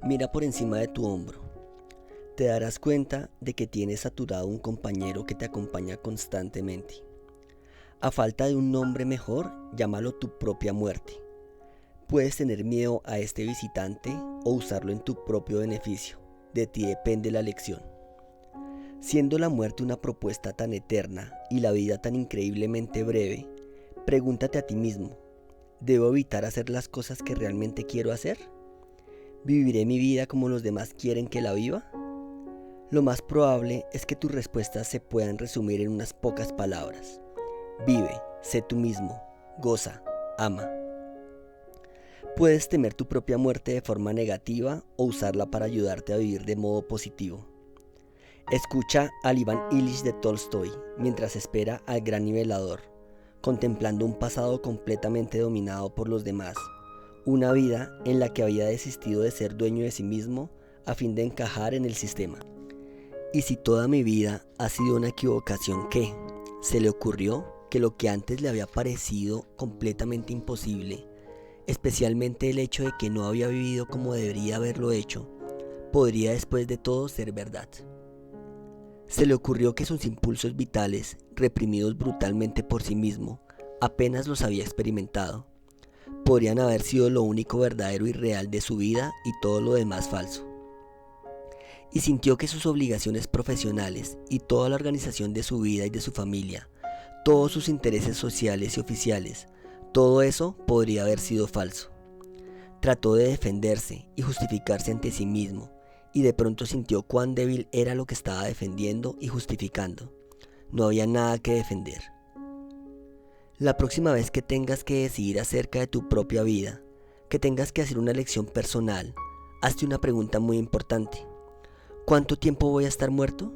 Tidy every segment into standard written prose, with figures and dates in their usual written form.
Mira por encima de tu hombro. Te darás cuenta de que tienes saturado un compañero que te acompaña constantemente. A falta de un nombre mejor, llámalo tu propia muerte. Puedes tener miedo a este visitante o usarlo en tu propio beneficio. De ti depende la elección. Siendo la muerte una propuesta tan eterna y la vida tan increíblemente breve, pregúntate a ti mismo, ¿debo evitar hacer las cosas que realmente quiero hacer? ¿Viviré mi vida como los demás quieren que la viva? Lo más probable es que tus respuestas se puedan resumir en unas pocas palabras. Vive, sé tú mismo, goza, ama. Puedes temer tu propia muerte de forma negativa o usarla para ayudarte a vivir de modo positivo. Escucha al Iván Ilich de Tolstoy mientras espera al gran nivelador, contemplando un pasado completamente dominado por los demás, una vida en la que había desistido de ser dueño de sí mismo a fin de encajar en el sistema. ¿Y si toda mi vida ha sido una equivocación qué? Se le ocurrió que lo que antes le había parecido completamente imposible, especialmente el hecho de que no había vivido como debería haberlo hecho, podría después de todo ser verdad. Se le ocurrió que sus impulsos vitales, reprimidos brutalmente por sí mismo, apenas los había experimentado. Podrían haber sido lo único verdadero y real de su vida y todo lo demás falso. Y sintió que sus obligaciones profesionales y toda la organización de su vida y de su familia, todos sus intereses sociales y oficiales, todo eso podría haber sido falso. Trató de defenderse y justificarse ante sí mismo, y de pronto sintió cuán débil era lo que estaba defendiendo y justificando. No había nada que defender. La próxima vez que tengas que decidir acerca de tu propia vida, que tengas que hacer una elección personal, hazte una pregunta muy importante. ¿Cuánto tiempo voy a estar muerto?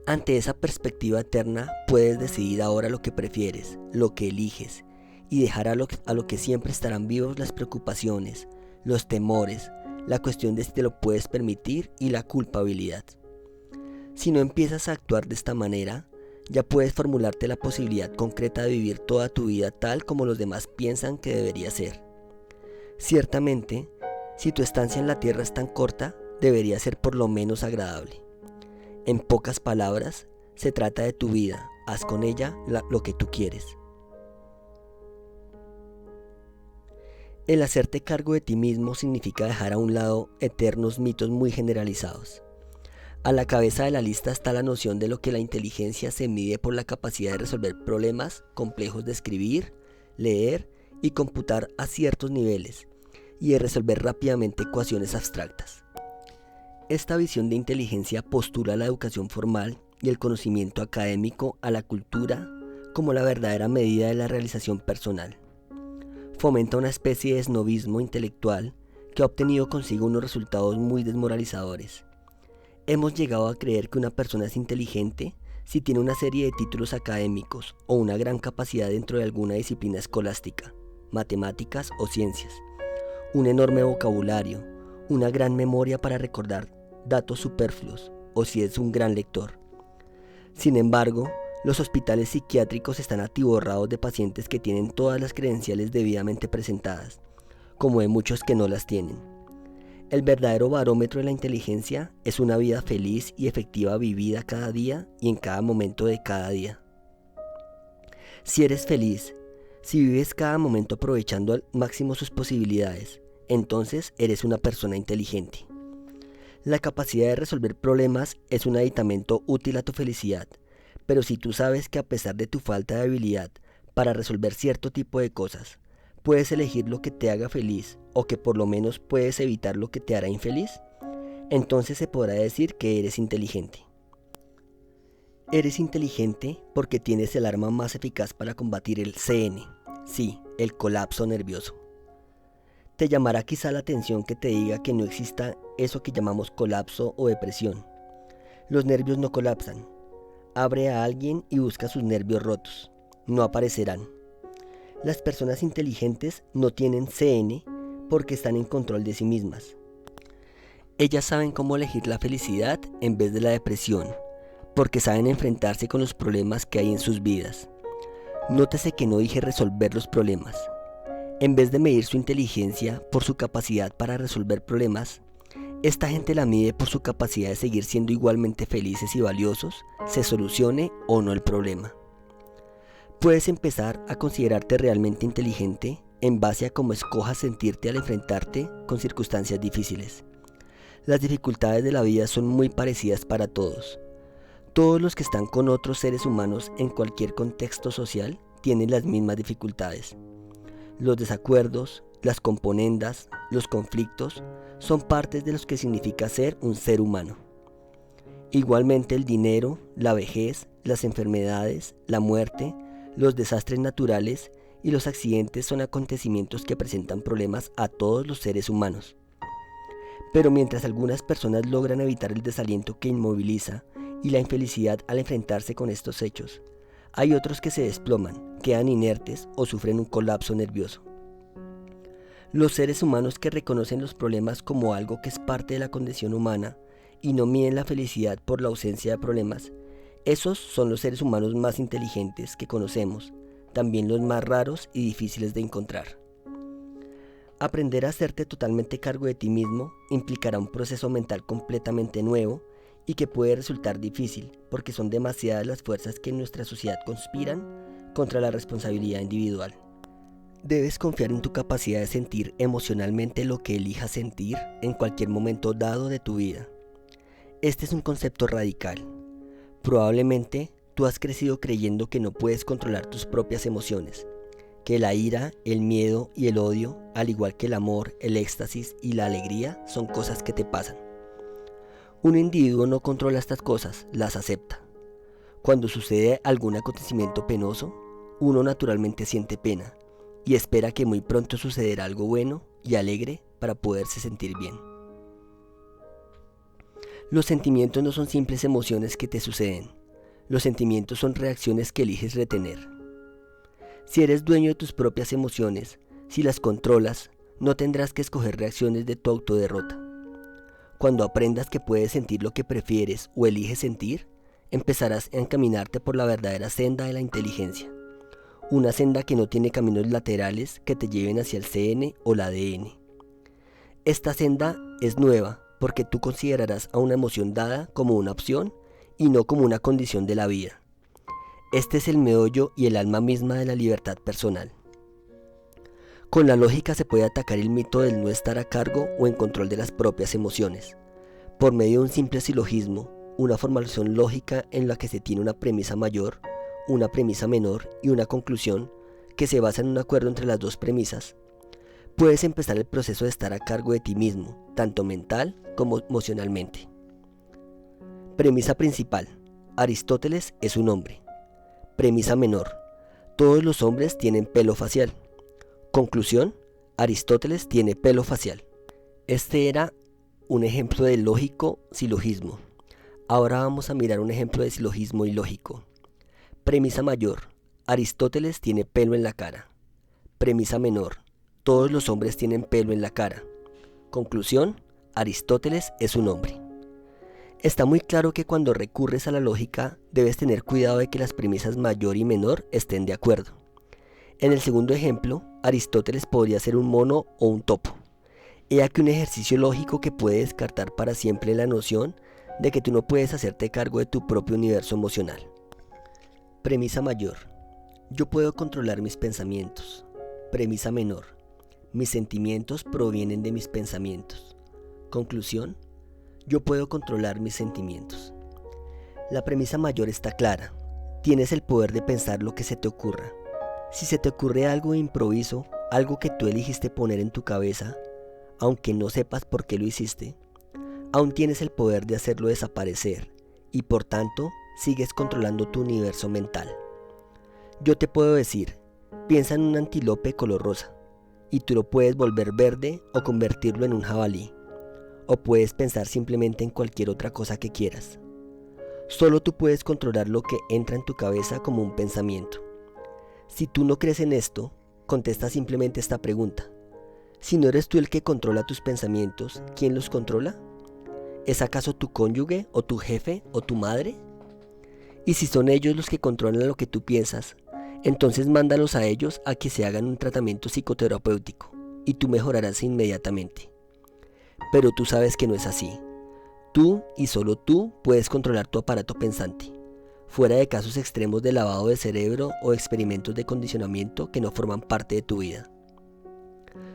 Ante esa perspectiva eterna, puedes decidir ahora lo que prefieres, lo que eliges, y dejar a lo que siempre estarán vivos las preocupaciones, los temores, la cuestión de si te lo puedes permitir y la culpabilidad. Si no empiezas a actuar de esta manera, ya puedes formularte la posibilidad concreta de vivir toda tu vida tal como los demás piensan que debería ser. Ciertamente, si tu estancia en la tierra es tan corta, debería ser por lo menos agradable. En pocas palabras, se trata de tu vida, haz con ella lo que tú quieres. El hacerte cargo de ti mismo significa dejar a un lado eternos mitos muy generalizados. A la cabeza de la lista está la noción de lo que la inteligencia se mide por la capacidad de resolver problemas complejos de escribir, leer y computar a ciertos niveles, y de resolver rápidamente ecuaciones abstractas. Esta visión de inteligencia postula la educación formal y el conocimiento académico a la cultura como la verdadera medida de la realización personal. Fomenta una especie de esnobismo intelectual que ha obtenido consigo unos resultados muy desmoralizadores. Hemos llegado a creer que una persona es inteligente si tiene una serie de títulos académicos o una gran capacidad dentro de alguna disciplina escolástica, matemáticas o ciencias, un enorme vocabulario, una gran memoria para recordar datos superfluos o si es un gran lector. Sin embargo, los hospitales psiquiátricos están atiborrados de pacientes que tienen todas las credenciales debidamente presentadas, como de muchos que no las tienen. El verdadero barómetro de la inteligencia es una vida feliz y efectiva vivida cada día y en cada momento de cada día. Si eres feliz, si vives cada momento aprovechando al máximo sus posibilidades, entonces eres una persona inteligente. La capacidad de resolver problemas es un aditamento útil a tu felicidad, pero si tú sabes que a pesar de tu falta de habilidad para resolver cierto tipo de cosas, puedes elegir lo que te haga feliz o que por lo menos puedes evitar lo que te hará infeliz, entonces se podrá decir que eres inteligente. Eres inteligente porque tienes el arma más eficaz para combatir el CN, sí, el colapso nervioso. Te llamará quizá la atención que te diga que no exista eso que llamamos colapso o depresión. Los nervios no colapsan. Abre a alguien y busca sus nervios rotos. No aparecerán. Las personas inteligentes no tienen CN porque están en control de sí mismas. Ellas saben cómo elegir la felicidad en vez de la depresión, porque saben enfrentarse con los problemas que hay en sus vidas. Nótese que no dije resolver los problemas. En vez de medir su inteligencia por su capacidad para resolver problemas, esta gente la mide por su capacidad de seguir siendo igualmente felices y valiosos, se solucione o no el problema. Puedes empezar a considerarte realmente inteligente en base a cómo escojas sentirte al enfrentarte con circunstancias difíciles. Las dificultades de la vida son muy parecidas para todos. Todos los que están con otros seres humanos en cualquier contexto social tienen las mismas dificultades. Los desacuerdos, las componendas, los conflictos son partes de lo que significa ser un ser humano. Igualmente el dinero, la vejez, las enfermedades, la muerte, los desastres naturales y los accidentes son acontecimientos que presentan problemas a todos los seres humanos. Pero mientras algunas personas logran evitar el desaliento que inmoviliza y la infelicidad al enfrentarse con estos hechos, hay otros que se desploman, quedan inertes o sufren un colapso nervioso. Los seres humanos que reconocen los problemas como algo que es parte de la condición humana y no miden la felicidad por la ausencia de problemas, esos son los seres humanos más inteligentes que conocemos, también los más raros y difíciles de encontrar. Aprender a hacerte totalmente cargo de ti mismo implicará un proceso mental completamente nuevo y que puede resultar difícil porque son demasiadas las fuerzas que en nuestra sociedad conspiran contra la responsabilidad individual. Debes confiar en tu capacidad de sentir emocionalmente lo que elijas sentir en cualquier momento dado de tu vida. Este es un concepto radical. Probablemente tú has crecido creyendo que no puedes controlar tus propias emociones, que la ira, el miedo y el odio, al igual que el amor, el éxtasis y la alegría, son cosas que te pasan. Un individuo no controla estas cosas, las acepta. Cuando sucede algún acontecimiento penoso, uno naturalmente siente pena y espera que muy pronto sucederá algo bueno y alegre para poderse sentir bien. Los sentimientos no son simples emociones que te suceden. Los sentimientos son reacciones que eliges retener. Si eres dueño de tus propias emociones, si las controlas, no tendrás que escoger reacciones de tu autoderrota. Cuando aprendas que puedes sentir lo que prefieres o eliges sentir, empezarás a encaminarte por la verdadera senda de la inteligencia. Una senda que no tiene caminos laterales que te lleven hacia el CN o la ADN. Esta senda es nueva porque tú considerarás a una emoción dada como una opción y no como una condición de la vida. Este es el meollo y el alma misma de la libertad personal. Con la lógica se puede atacar el mito del no estar a cargo o en control de las propias emociones, por medio de un simple silogismo, una formulación lógica en la que se tiene una premisa mayor, una premisa menor y una conclusión que se basa en un acuerdo entre las dos premisas. Puedes empezar el proceso de estar a cargo de ti mismo, tanto mental como emocionalmente. Premisa principal: Aristóteles es un hombre. Premisa menor: todos los hombres tienen pelo facial. Conclusión: Aristóteles tiene pelo facial. Este era un ejemplo de lógico silogismo. Ahora vamos a mirar un ejemplo de silogismo ilógico. Premisa mayor: Aristóteles tiene pelo en la cara. Premisa menor: todos los hombres tienen pelo en la cara. Conclusión: Aristóteles es un hombre. Está muy claro que cuando recurres a la lógica debes tener cuidado de que las premisas mayor y menor estén de acuerdo. En el segundo ejemplo, Aristóteles podría ser un mono o un topo. He aquí un ejercicio lógico que puede descartar para siempre la noción de que tú no puedes hacerte cargo de tu propio universo emocional. Premisa mayor: yo puedo controlar mis pensamientos. Premisa menor: mis sentimientos provienen de mis pensamientos. Conclusión: yo puedo controlar mis sentimientos. La premisa mayor está clara. Tienes el poder de pensar lo que se te ocurra. Si se te ocurre algo de improviso, algo que tú eligiste poner en tu cabeza, aunque no sepas por qué lo hiciste, aún tienes el poder de hacerlo desaparecer y por tanto sigues controlando tu universo mental. Yo te puedo decir, piensa en un antílope color rosa y tú lo puedes volver verde o convertirlo en un jabalí. O puedes pensar simplemente en cualquier otra cosa que quieras. Solo tú puedes controlar lo que entra en tu cabeza como un pensamiento. Si tú no crees en esto, contesta simplemente esta pregunta. Si no eres tú el que controla tus pensamientos, ¿quién los controla? ¿Es acaso tu cónyuge o tu jefe o tu madre? Y si son ellos los que controlan lo que tú piensas, Entonces mándalos a ellos a que se hagan un tratamiento psicoterapéutico y tú mejorarás inmediatamente. Pero tú sabes que no es así. Tú y solo tú puedes controlar tu aparato pensante, fuera de casos extremos de lavado de cerebro o experimentos de condicionamiento que no forman parte de tu vida.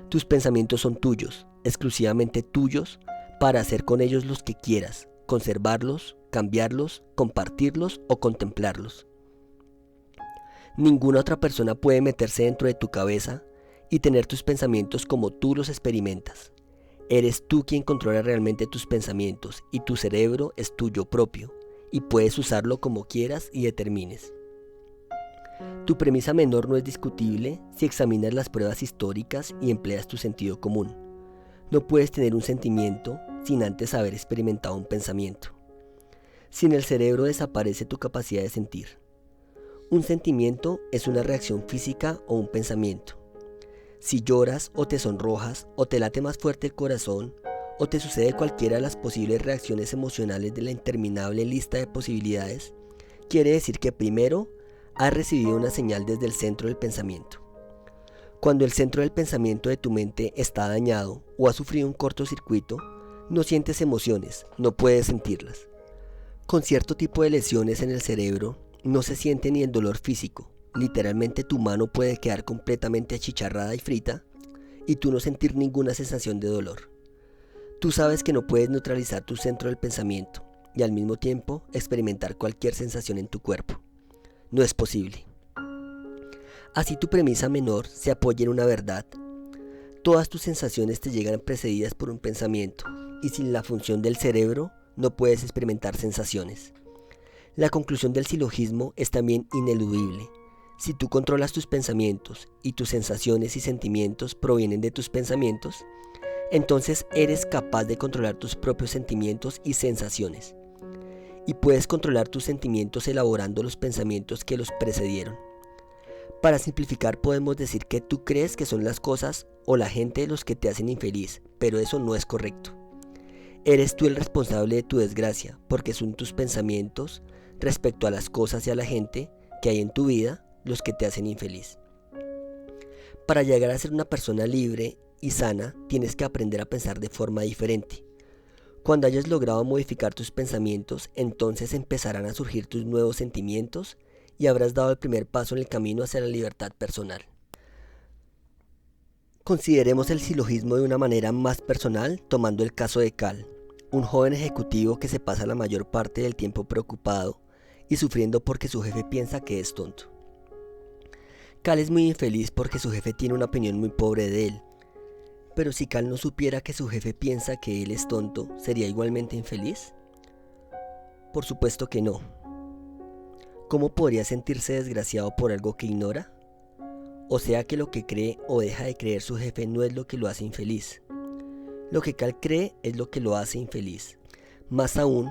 Tus pensamientos son tuyos, exclusivamente tuyos, para hacer con ellos los que quieras, conservarlos, cambiarlos, compartirlos o contemplarlos. Ninguna otra persona puede meterse dentro de tu cabeza y tener tus pensamientos como tú los experimentas. Eres tú quien controla realmente tus pensamientos y tu cerebro es tuyo propio y puedes usarlo como quieras y determines. Tu premisa menor no es discutible si examinas las pruebas históricas y empleas tu sentido común. No puedes tener un sentimiento sin antes haber experimentado un pensamiento. Sin el cerebro desaparece tu capacidad de sentir. Un sentimiento es una reacción física o un pensamiento. Si lloras o te sonrojas o te late más fuerte el corazón o te sucede cualquiera de las posibles reacciones emocionales de la interminable lista de posibilidades, quiere decir que primero has recibido una señal desde el centro del pensamiento. Cuando el centro del pensamiento de tu mente está dañado o ha sufrido un cortocircuito, no sientes emociones, no puedes sentirlas. Con cierto tipo de lesiones en el cerebro, no se siente ni el dolor físico. Literalmente tu mano puede quedar completamente achicharrada y frita y tú no sentir ninguna sensación de dolor. Tú sabes que no puedes neutralizar tu centro del pensamiento y al mismo tiempo experimentar cualquier sensación en tu cuerpo. No es posible. Así tu premisa menor se apoya en una verdad. Todas tus sensaciones te llegan precedidas por un pensamiento y sin la función del cerebro no puedes experimentar sensaciones. La conclusión del silogismo es también ineludible. Si tú controlas tus pensamientos y tus sensaciones y sentimientos provienen de tus pensamientos, entonces eres capaz de controlar tus propios sentimientos y sensaciones. Y puedes controlar tus sentimientos elaborando los pensamientos que los precedieron. Para simplificar podemos decir que tú crees que son las cosas o la gente los que te hacen infeliz, pero eso no es correcto. Eres tú el responsable de tu desgracia, porque son tus pensamientos respecto a las cosas y a la gente que hay en tu vida los que te hacen infeliz. Para llegar a ser una persona libre y sana, tienes que aprender a pensar de forma diferente. Cuando hayas logrado modificar tus pensamientos, entonces empezarán a surgir tus nuevos sentimientos y habrás dado el primer paso en el camino hacia la libertad personal. Consideremos el silogismo de una manera más personal, tomando el caso de Cal, un joven ejecutivo que se pasa la mayor parte del tiempo preocupado y sufriendo porque su jefe piensa que es tonto. Cal es muy infeliz porque su jefe tiene una opinión muy pobre de él. Pero si Cal no supiera que su jefe piensa que él es tonto, ¿sería igualmente infeliz? Por supuesto que no. ¿Cómo podría sentirse desgraciado por algo que ignora? O sea que lo que cree o deja de creer su jefe no es lo que lo hace infeliz. Lo que Cal cree es lo que lo hace infeliz. Más aún,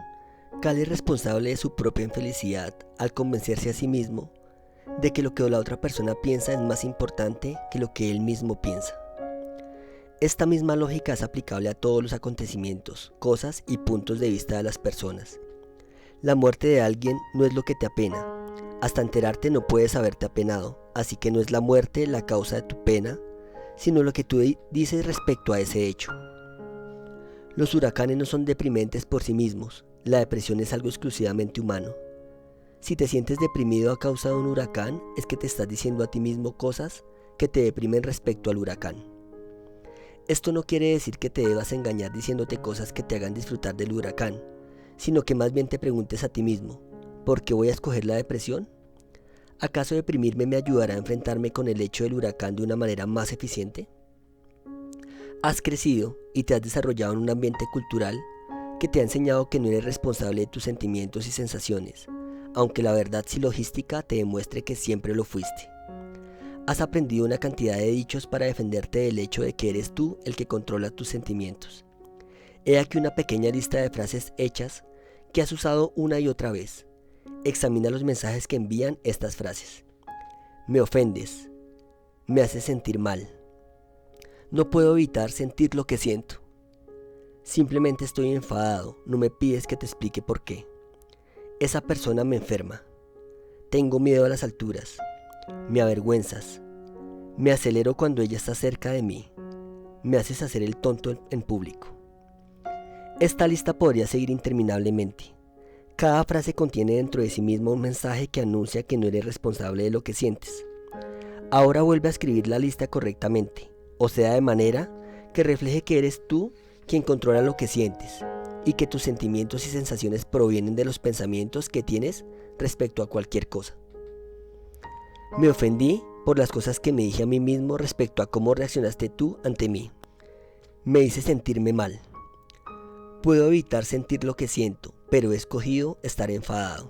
Cal es responsable de su propia infelicidad al convencerse a sí mismo de que lo que la otra persona piensa es más importante que lo que él mismo piensa. Esta misma lógica es aplicable a todos los acontecimientos, cosas y puntos de vista de las personas. La muerte de alguien no es lo que te apena. Hasta enterarte no puedes haberte apenado, así que no es la muerte la causa de tu pena, sino lo que tú dices respecto a ese hecho. Los huracanes no son deprimentes por sí mismos, la depresión es algo exclusivamente humano. Si te sientes deprimido a causa de un huracán, es que te estás diciendo a ti mismo cosas que te deprimen respecto al huracán. Esto no quiere decir que te debas engañar diciéndote cosas que te hagan disfrutar del huracán, sino que más bien te preguntes a ti mismo, ¿por qué voy a escoger la depresión? ¿Acaso deprimirme me ayudará a enfrentarme con el hecho del huracán de una manera más eficiente? Has crecido y te has desarrollado en un ambiente cultural que te ha enseñado que no eres responsable de tus sentimientos y sensaciones, aunque la verdad silogística te demuestre que siempre lo fuiste. Has aprendido una cantidad de dichos para defenderte del hecho de que eres tú el que controla tus sentimientos. He aquí una pequeña lista de frases hechas que has usado una y otra vez. Examina los mensajes que envían estas frases. Me ofendes. Me haces sentir mal. No puedo evitar sentir lo que siento. Simplemente estoy enfadado, no me pides que te explique por qué. Esa persona me enferma. Tengo miedo a las alturas. Me avergüenzas. Me acelero cuando ella está cerca de mí. Me haces hacer el tonto en público. Esta lista podría seguir interminablemente. Cada frase contiene dentro de sí misma un mensaje que anuncia que no eres responsable de lo que sientes. Ahora vuelve a escribir la lista correctamente, o sea, de manera que refleje que eres tú quien controla lo que sientes y que tus sentimientos y sensaciones provienen de los pensamientos que tienes respecto a cualquier cosa. Me ofendí por las cosas que me dije a mí mismo respecto a cómo reaccionaste tú ante mí. Me hice sentirme mal. Puedo evitar sentir lo que siento, pero he escogido estar enfadado.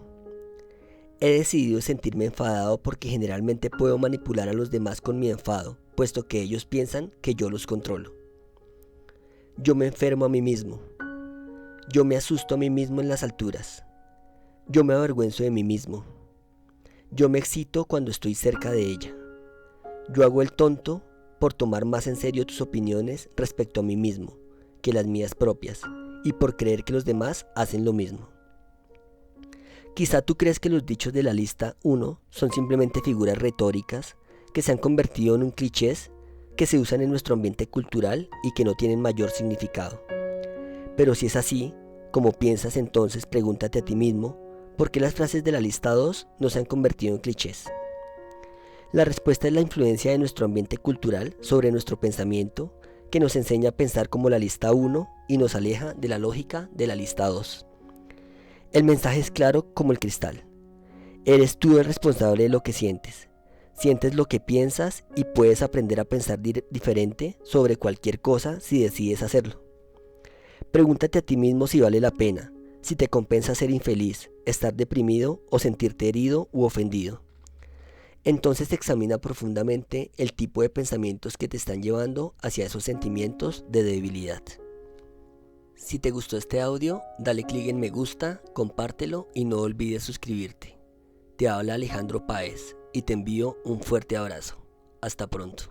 He decidido sentirme enfadado porque generalmente puedo manipular a los demás con mi enfado, puesto que ellos piensan que yo los controlo. Yo me enfermo a mí mismo. Yo me asusto a mí mismo en las alturas. Yo me avergüenzo de mí mismo. Yo me excito cuando estoy cerca de ella. Yo hago el tonto por tomar más en serio tus opiniones respecto a mí mismo que las mías propias y por creer que los demás hacen lo mismo. Quizá tú crees que los dichos de la lista 1 son simplemente figuras retóricas que se han convertido en un clichés que se usan en nuestro ambiente cultural y que no tienen mayor significado. Pero si es así, como piensas, entonces pregúntate a ti mismo, ¿por qué las frases de la lista 2 no se han convertido en clichés? La respuesta es la influencia de nuestro ambiente cultural sobre nuestro pensamiento, que nos enseña a pensar como la lista 1 y nos aleja de la lógica de la lista 2. El mensaje es claro como el cristal. Eres tú el responsable de lo que sientes. Sientes lo que piensas y puedes aprender a pensar diferente sobre cualquier cosa si decides hacerlo. Pregúntate a ti mismo si vale la pena, si te compensa ser infeliz, estar deprimido o sentirte herido u ofendido. Entonces examina profundamente el tipo de pensamientos que te están llevando hacia esos sentimientos de debilidad. Si te gustó este audio, dale clic en me gusta, compártelo y no olvides suscribirte. Te habla Alejandro Páez y te envío un fuerte abrazo. Hasta pronto.